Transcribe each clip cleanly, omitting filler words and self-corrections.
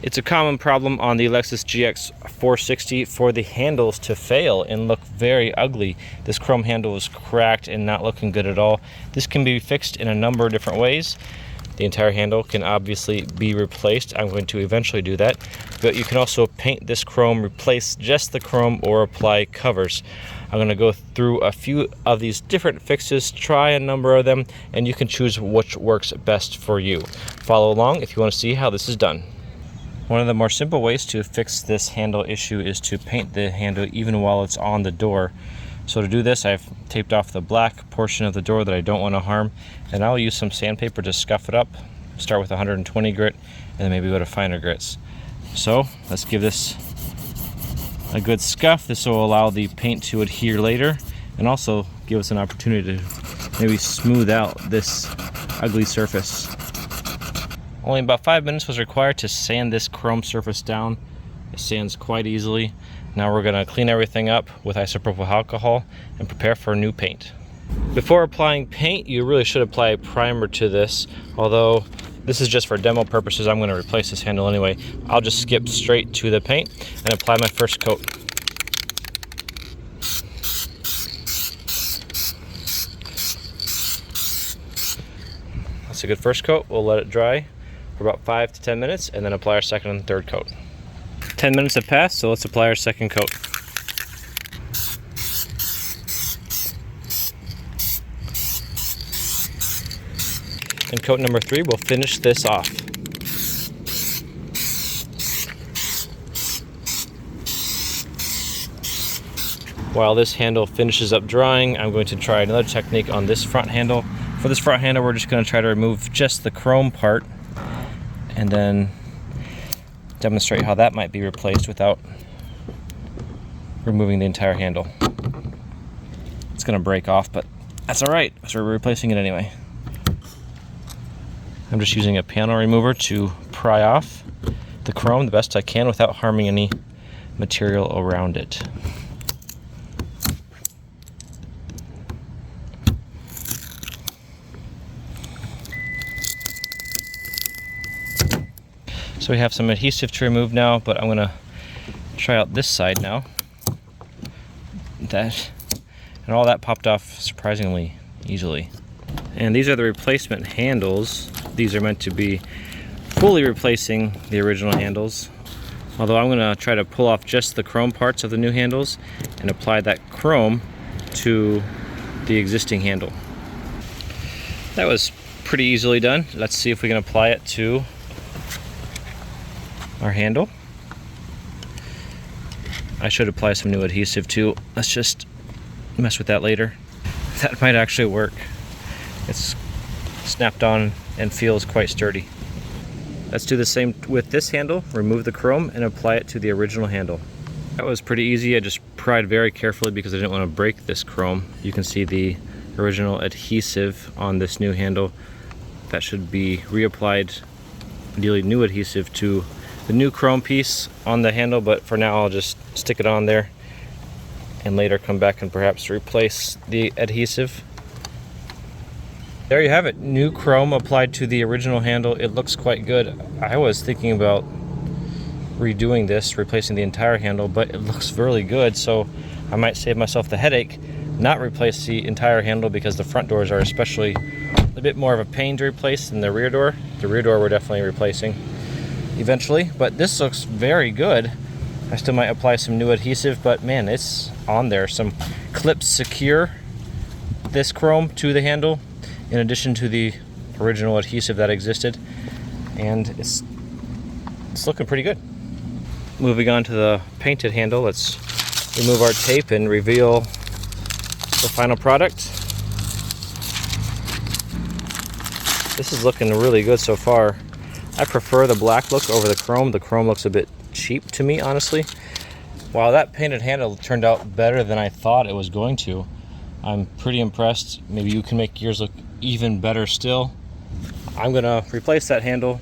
It's a common problem on the Lexus GX 460 for the handles to fail and look very ugly. This chrome handle is cracked and not looking good at all. This can be fixed in a number of different ways. The entire handle can obviously be replaced. I'm going to eventually do that. But you can also paint this chrome, replace just the chrome, or apply covers. I'm going to go through a few of these different fixes, try a number of them, and you can choose which works best for you. Follow along if you want to see how this is done. One of the more simple ways to fix this handle issue is to paint the handle even while it's on the door. So to do this, I've taped off the black portion of the door that I don't want to harm, and I'll use some sandpaper to scuff it up. Start with 120 grit and then maybe go to finer grits. So let's give this a good scuff. This will allow the paint to adhere later and also give us an opportunity to maybe smooth out this ugly surface. Only about 5 minutes was required to sand this chrome surface down. It sands quite easily. Now we're going to clean everything up with isopropyl alcohol and prepare for new paint. Before applying paint, you really should apply a primer to this. Although this is just for demo purposes, I'm going to replace this handle anyway. I'll just skip straight to the paint and apply my first coat. That's a good first coat. We'll let it dry for about 5 to 10 minutes and then apply our second and third coat. 10 minutes have passed, so let's apply our second coat. And coat number 3 will finish this off. While this handle finishes up drying, I'm going to try another technique on this front handle. For this front handle, we're just going to try to remove just the chrome part and then demonstrate how that might be replaced without removing the entire handle. It's going to break off, but that's all right, so we're replacing it anyway. I'm just using a panel remover to pry off the chrome the best I can without harming any material around it. So we have some adhesive to remove now, but I'm gonna try out this side now. And all that popped off surprisingly easily. And these are the replacement handles. These are meant to be fully replacing the original handles. Although I'm gonna try to pull off just the chrome parts of the new handles and apply that chrome to the existing handle. That was pretty easily done. Let's see if we can apply it to our handle. I should apply some new adhesive too. Let's just mess with that later. That might actually work. It's snapped on and feels quite sturdy. Let's do the same with this handle. Remove the chrome and apply it to the original handle. That was pretty easy. I just pried very carefully because I didn't want to break this chrome. You can see the original adhesive on this new handle. That should be reapplied, ideally new adhesive, to the new chrome piece on the handle, but for now I'll just stick it on there and later come back and perhaps replace the adhesive. There you have it, new chrome applied to the original handle. It looks quite good. I was thinking about redoing this, replacing the entire handle, but it looks really good, so I might save myself the headache, not replace the entire handle, because the front doors are especially a bit more of a pain to replace than the rear door. The rear door we're definitely replacing eventually, but this looks very good. I still might apply some new adhesive, but man, it's on there. Some clips secure this chrome to the handle in addition to the original adhesive that existed, and it's looking pretty good. Moving on to the painted handle, let's remove our tape and reveal the final product. This is looking really good so far. I prefer the black look over the chrome. The chrome looks a bit cheap to me, honestly. While that painted handle turned out better than I thought it was going to, I'm pretty impressed. Maybe you can make yours look even better still. I'm gonna replace that handle,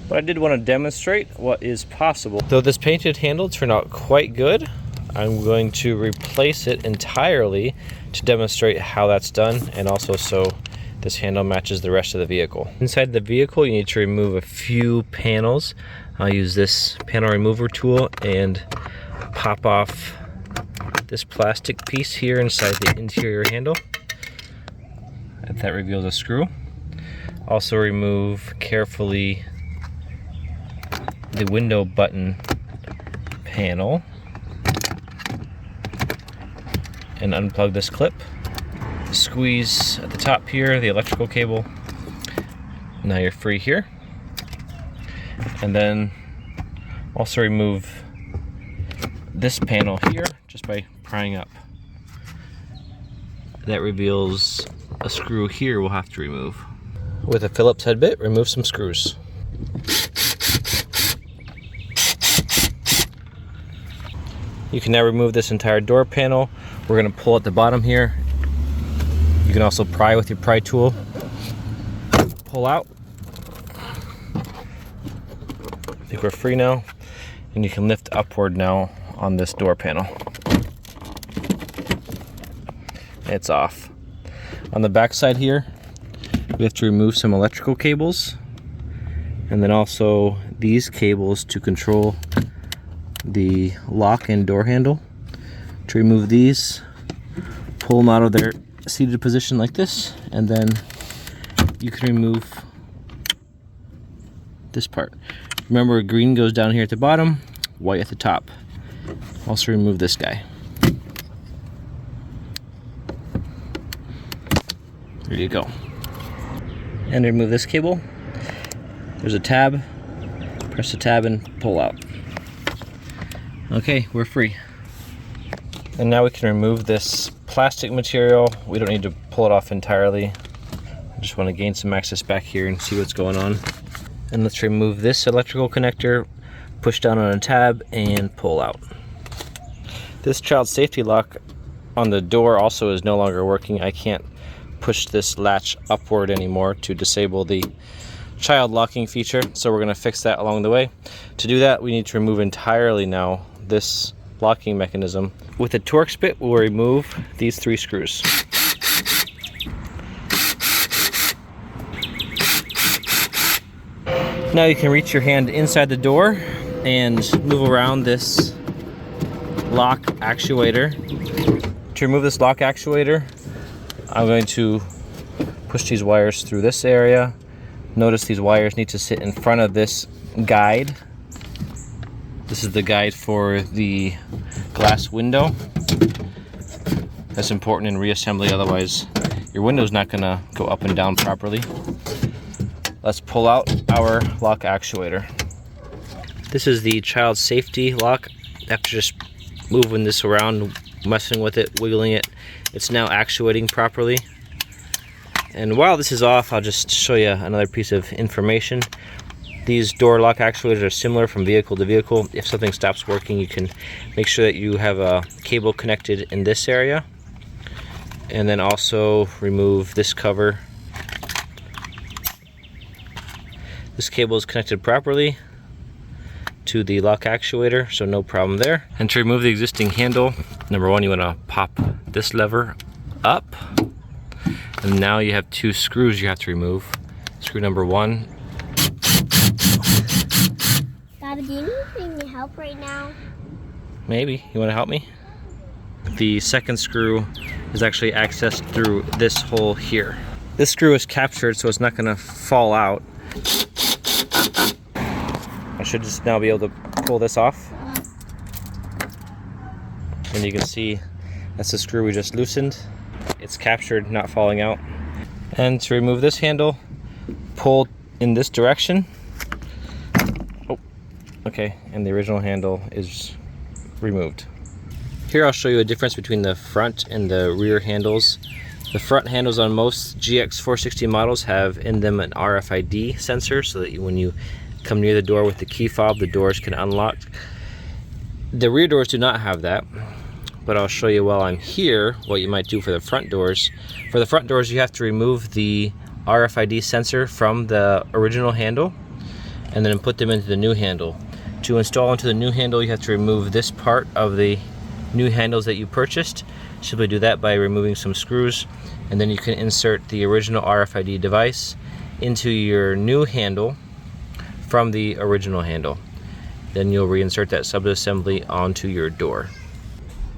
but I did want to demonstrate what is possible. Though this painted handle turned out quite good, I'm going to replace it entirely to demonstrate how that's done, and also so This handle matches the rest of the vehicle. Inside the vehicle, you need to remove a few panels. I'll use this panel remover tool and pop off this plastic piece here inside the interior handle. That reveals a screw. Also remove carefully the window button panel and unplug this clip. Squeeze at the top here the electrical cable. Now you're free here. And then also remove this panel here just by prying up. That reveals a screw here we'll have to remove. With a Phillips head bit, remove some screws. You can now remove this entire door panel. We're going to pull at the bottom here. You can also pry with your pry tool. Pull out. I think we're free now. And you can lift upward now on this door panel. It's off. On the back side here, we have to remove some electrical cables. And then also these cables to control the lock and door handle. To remove these, pull them out of their seated position like this, and then you can remove this part. Remember, green goes down here at the bottom, white at the top. Also remove this guy. There you go. And remove this cable. There's a tab. Press the tab and pull out. Okay, we're free. And now we can remove this plastic material. We don't need to pull it off entirely. I just want to gain some access back here and see what's going on. And let's remove this electrical connector, push down on a tab and pull out. This child safety lock on the door also is no longer working. I can't push this latch upward anymore to disable the child locking feature, so we're going to fix that along the way. To do that, we need to remove entirely now this locking mechanism. With a Torx bit, we'll remove these 3 screws. Now you can reach your hand inside the door and move around this lock actuator. To remove this lock actuator, I'm going to push these wires through this area. Notice these wires need to sit in front of this guide. This is the guide for the glass window. That's important in reassembly, otherwise your window's not gonna go up and down properly. Let's pull out our lock actuator. This is the child safety lock. After just moving this around, messing with it, wiggling it, it's now actuating properly. And while this is off, I'll just show you another piece of information. These door lock actuators are similar from vehicle to vehicle. If something stops working, you can make sure that you have a cable connected in this area. And then also remove this cover. This cable is connected properly to the lock actuator, so no problem there. And to remove the existing handle, number one, you want to pop this lever up. And now you have 2 screws you have to remove. Screw number 1. Bobby, do you need any help right now? Maybe. You want to help me? The second screw is actually accessed through this hole here. This screw is captured, so it's not going to fall out. I should just now be able to pull this off. And you can see that's the screw we just loosened. It's captured, not falling out. And to remove this handle, pull in this direction. Oh, okay, and the original handle is removed. Here I'll show you a difference between the front and the rear handles. The front handles on most GX460 models have in them an RFID sensor, so that when you come near the door with the key fob, the doors can unlock. The rear doors do not have that, but I'll show you while I'm here what you might do for the front doors. For the front doors, you have to remove the RFID sensor from the original handle and then put them into the new handle. To install into the new handle, you have to remove this part of the new handles that you purchased. Simply do that by removing some screws, and then you can insert the original RFID device into your new handle from the original handle. Then you'll reinsert that subassembly onto your door.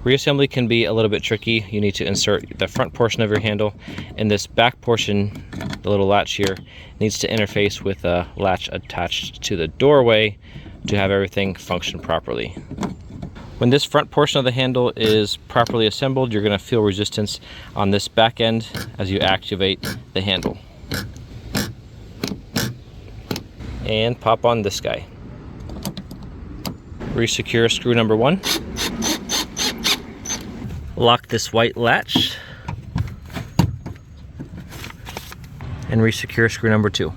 Reassembly can be a little bit tricky. You need to insert the front portion of your handle, and this back portion, the little latch here, needs to interface with a latch attached to the doorway to have everything function properly. When this front portion of the handle is properly assembled, you're going to feel resistance on this back end as you activate the handle. And pop on this guy. Resecure screw number 1. Lock this white latch and resecure screw number 2.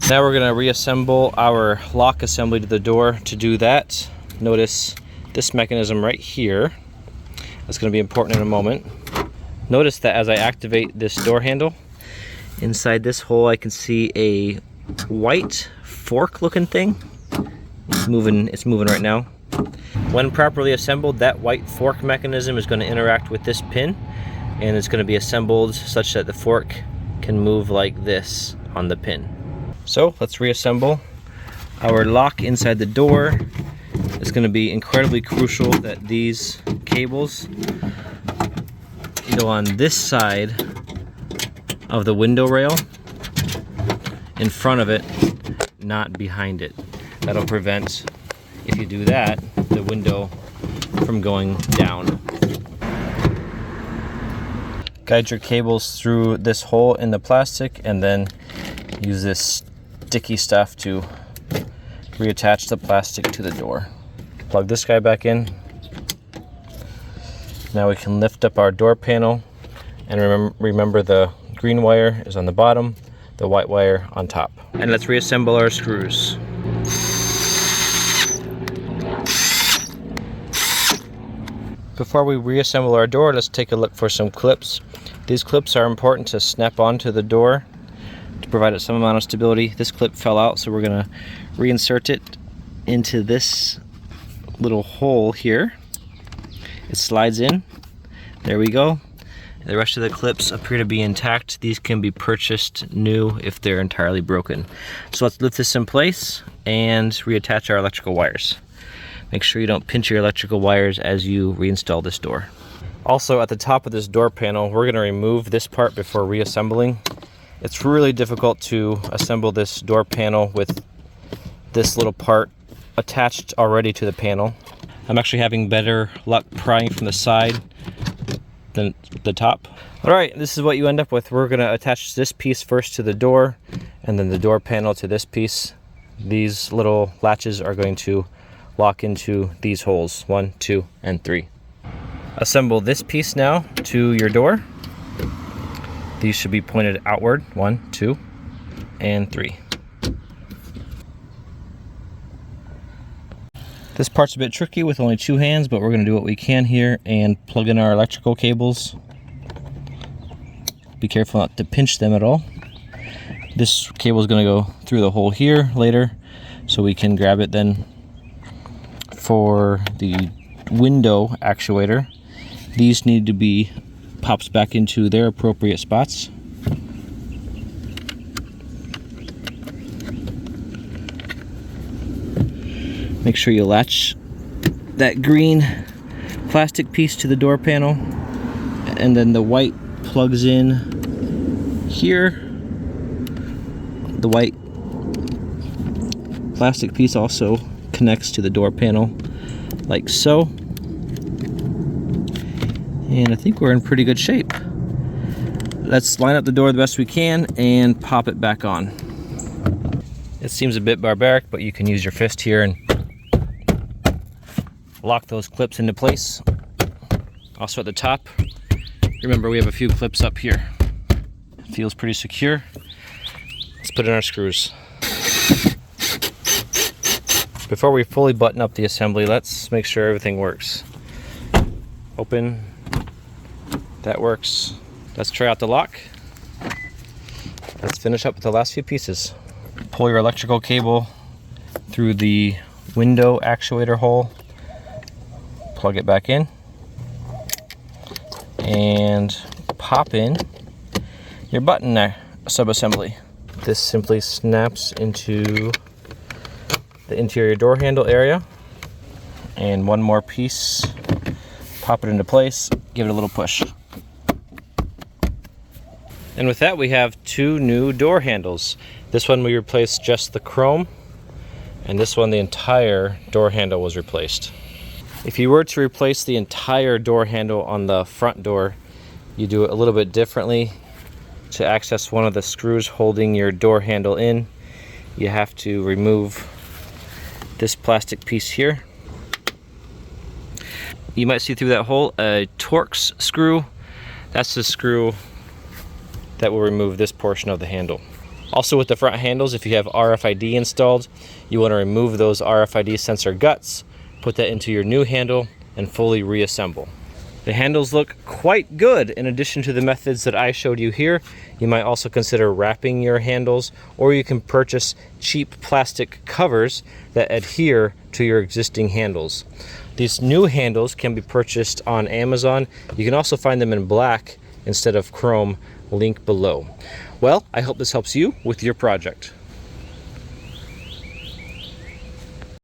Now we're going to reassemble our lock assembly to the door. To do that, notice this mechanism right here. That's going to be important in a moment. Notice that as I activate this door handle, inside this hole I can see a white fork looking thing. It's moving right now. When properly assembled, that white fork mechanism is going to interact with this pin, and it's going to be assembled such that the fork can move like this on the pin. So let's reassemble our lock inside the door. It's going to be incredibly crucial that these cables go on this side of the window rail, in front of it, not behind it. That'll prevent, if you do that, the window from going down. Guide your cables through this hole in the plastic, and then use this sticky stuff to reattach the plastic to the door. Plug this guy back in. Now we can lift up our door panel, and remember the green wire is on the bottom, the white wire on top. And let's reassemble our screws. Before we reassemble our door, let's take a look for some clips. These clips are important to snap onto the door to provide it some amount of stability. This clip fell out, so we're going to reinsert it into this little hole here. It slides in. There we go. The rest of the clips appear to be intact. These can be purchased new if they're entirely broken. So let's lift this in place and reattach our electrical wires. Make sure you don't pinch your electrical wires as you reinstall this door. Also, at the top of this door panel, we're going to remove this part before reassembling. It's really difficult to assemble this door panel with this little part attached already to the panel. I'm actually having better luck prying from the side than the top. All right, this is what you end up with. We're going to attach this piece first to the door, and then the door panel to this piece. These little latches are going to lock into these holes, 1, 2, and 3. Assemble this piece now to your door. These should be pointed outward, 1, 2, and 3. This part's a bit tricky with only 2 hands, but we're going to do what we can here and plug in our electrical cables. Be careful not to pinch them at all. This cable is going to go through the hole here later, so we can grab it then. For the window actuator, these need to be popped back into their appropriate spots. Make sure you latch that green plastic piece to the door panel, and then the white plugs in here. The white plastic piece also connects to the door panel like so. And I think we're in pretty good shape. Let's line up the door the best we can and pop it back on. It seems a bit barbaric, but you can use your fist here and lock those clips into place. Also at the top, remember we have a few clips up here. It feels pretty secure. Let's put in our screws. Before we fully button up the assembly, let's make sure everything works. Open. That works. Let's try out the lock. Let's finish up with the last few pieces. Pull your electrical cable through the window actuator hole. Plug it back in. and pop in your button subassembly. This simply snaps into the interior door handle area. And one more piece, pop it into place, give it a little push. And with that, we have two new door handles. This one we replaced just the chrome, and this one the entire door handle was replaced. If you were to replace the entire door handle on the front door, you do it a little bit differently. To access one of the screws holding your door handle in, you have to remove this plastic piece here. You might see through that hole a Torx screw. That's the screw that will remove this portion of the handle. Also with the front handles, if you have RFID installed, you want to remove those RFID sensor guts, put that into your new handle, and fully reassemble. The handles look quite good. In addition to the methods that I showed you here, you might also consider wrapping your handles, or you can purchase cheap plastic covers that adhere to your existing handles. These new handles can be purchased on Amazon. You can also find them in black instead of chrome, link below. Well, I hope this helps you with your project.